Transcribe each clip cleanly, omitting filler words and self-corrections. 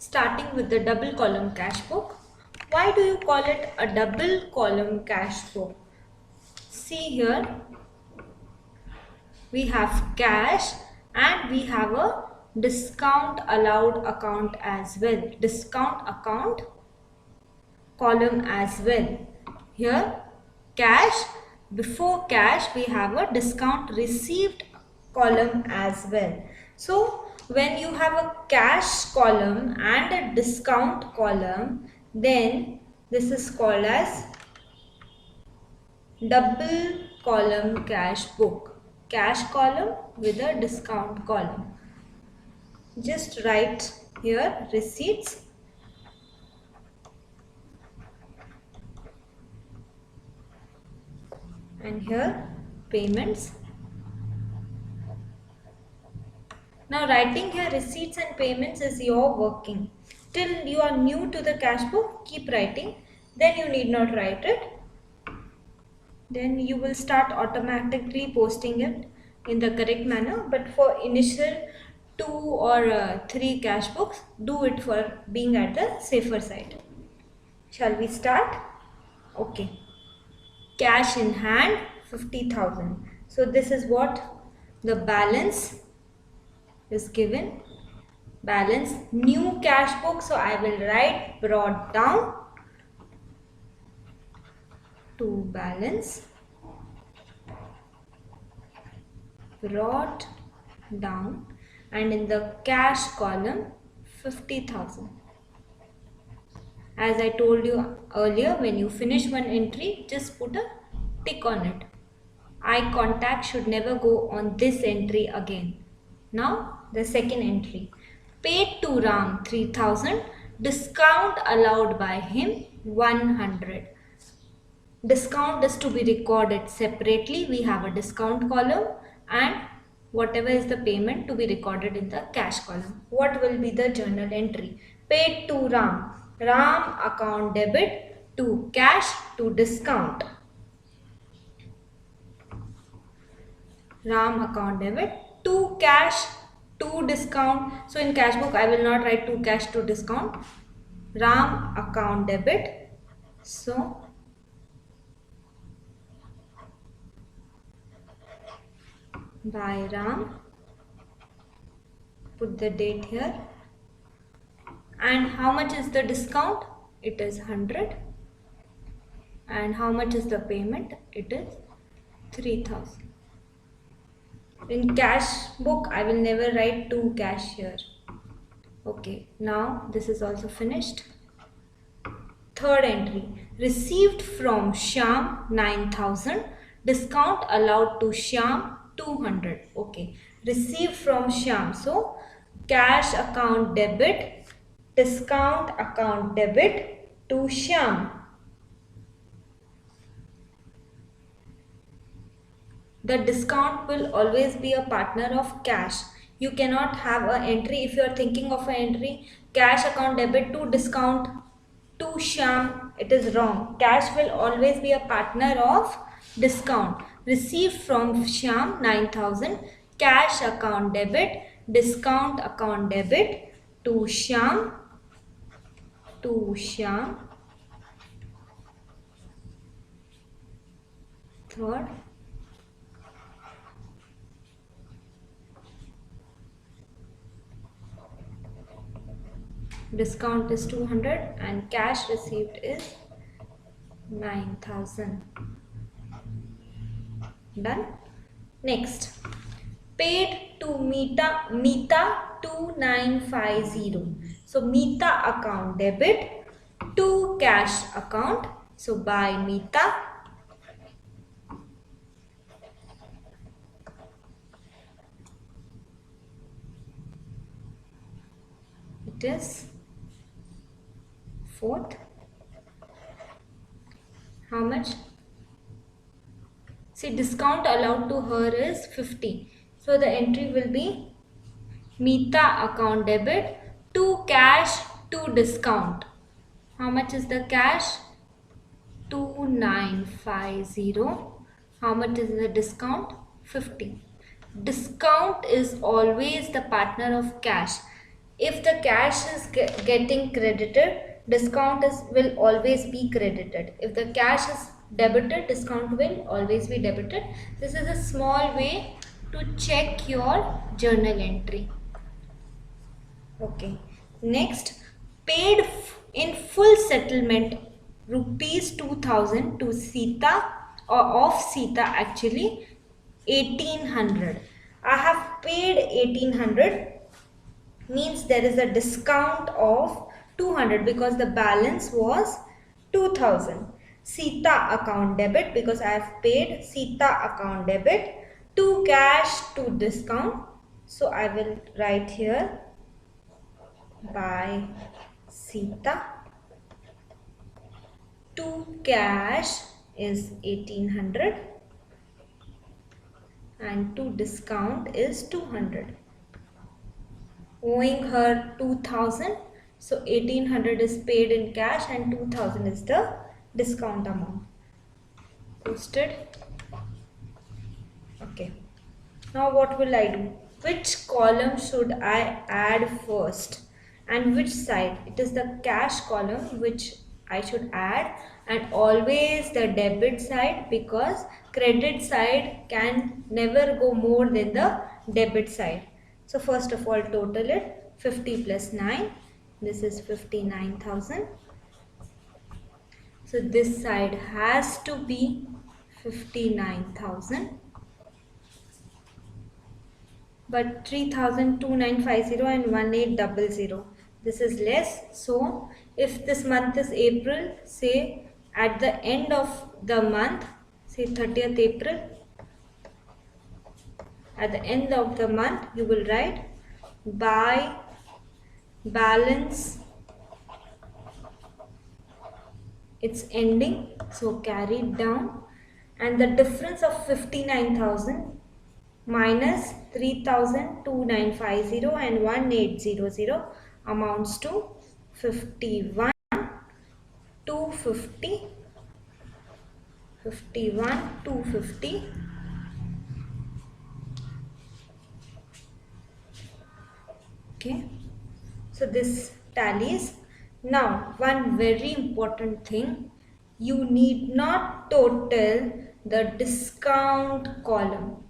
starting with the double column cash book. Why do you call it a double column cash book? See here, we have cash and we have a discount allowed account as well, discount account column as well. Here cash, before cash we have a discount received column as well. So when you have a cash column and a discount column, then this is called as double column cash book. Cash column with a discount column. Just write here receipts and here payments. Now writing here receipts and payments is your working. Till you are new to the cash book, keep writing. Then you need not write it. Then you will start automatically posting it in the correct manner. But for initial 2 or 3 cash books, do it for being at the safer side. Shall we start? Okay. Cash in hand 50,000. So this is what the balance is given. Balance, new cash book. So I will write brought down to balance, brought down, and in the cash column 50,000. As I told you earlier, when you finish one entry, just put a tick on it. Eye contact should never go on this entry again. Now the second entry, paid to Ram 3,000, discount allowed by him 100. Discount is to be recorded separately. We have a discount column and whatever is the payment to be recorded in the cash column. What will be the journal entry? Paid to Ram. Ram account debit to cash to discount. Ram account debit to cash to discount. So in cash book I will not write to cash to discount. Ram account debit. So by Ram, put the date here. And how much is the discount? It is 100. And how much is the payment? It is 3,000. In cash book I will never write to cash here. Okay, now this is also finished. Third entry, received from Shyam 9,000, discount allowed to Shyam 200. Okay, received from Shyam. So cash account debit, discount account debit to Shyam. The discount will always be a partner of cash. You cannot have an entry, if you are thinking of an entry, cash account debit to discount to Shyam, it is wrong. Cash will always be a partner of discount. Received from Shyam 9,000, cash account debit, discount account debit to Shyam, Third, discount is 200 and cash received is 9,000. Done. Next, paid to Meeta 2950. So Meeta account debit to cash account. So by Meeta, it is 4th. How much? See, discount allowed to her is 50. So the entry will be Meeta account debit to cash to discount. How much is the cash? 2950. How much is the discount? 50. Discount is always the partner of cash. If the cash is getting credited, will always be credited. If the cash is debited, discount will always be debited. This is a small way to check your journal entry. Okay. Next, paid in full settlement rupees 2000 to Sita, or of Sita actually 1800. I have paid 1800, means there is a discount of 200 because the balance was 2000. Sita account debit, because I have paid Sita account debit, to cash to discount. So I will write here by Sita to cash is 1800 and to discount is 200. Owing her 2000, so 1800 is paid in cash and 2000 is the discount amount. Posted. Okay. Now what will I do? Which column should I add first and which side? It is the cash column which I should add, and always the debit side, because credit side can never go more than the debit side. So first of all, total it. 50 plus 9, this is 59,000. So this side has to be 59,000. But 3,02950 and 1800, this is less. So if this month is April, say at the end of the month, say 30th April, at the end of the month you will write by balance, it's ending, so carry it down, and the difference of 59,000 minus 3,02950 and 1800 amounts to 51,250, 51,250. Okay, so this tallies. Now one very important thing, you need not total the discount column.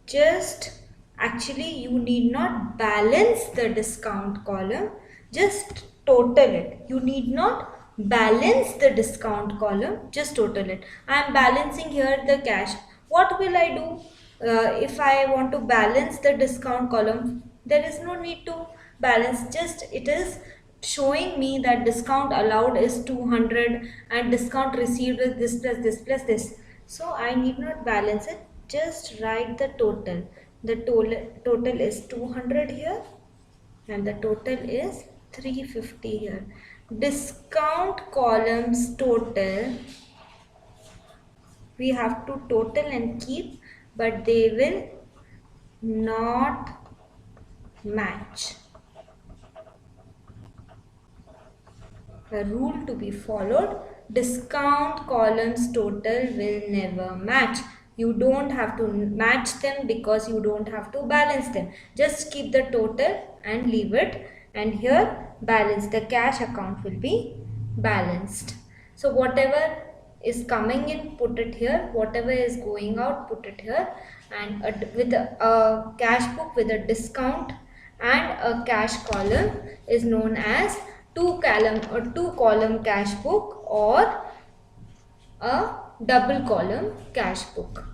You need not balance the discount column, just total it. You need not balance the discount column, just total it. I am balancing here the cash. What will I do if I want to balance the discount column? There is no need to balance, just it is showing me that discount allowed is 200 and discount received is this plus this plus this. So I need not balance it, just write the total. The total is 200 here and the total is 350 here. Discount columns total we have to total and keep, but they will not match. A rule to be followed, discount columns total will never match. You don't have to match them because you don't have to balance them. Just keep the total and leave it, and here balance, the cash account will be balanced. So whatever is coming in, put it here, whatever is going out, put it here, and with a cash book with a discount and a cash column is known as two column cash book or a double column cash book.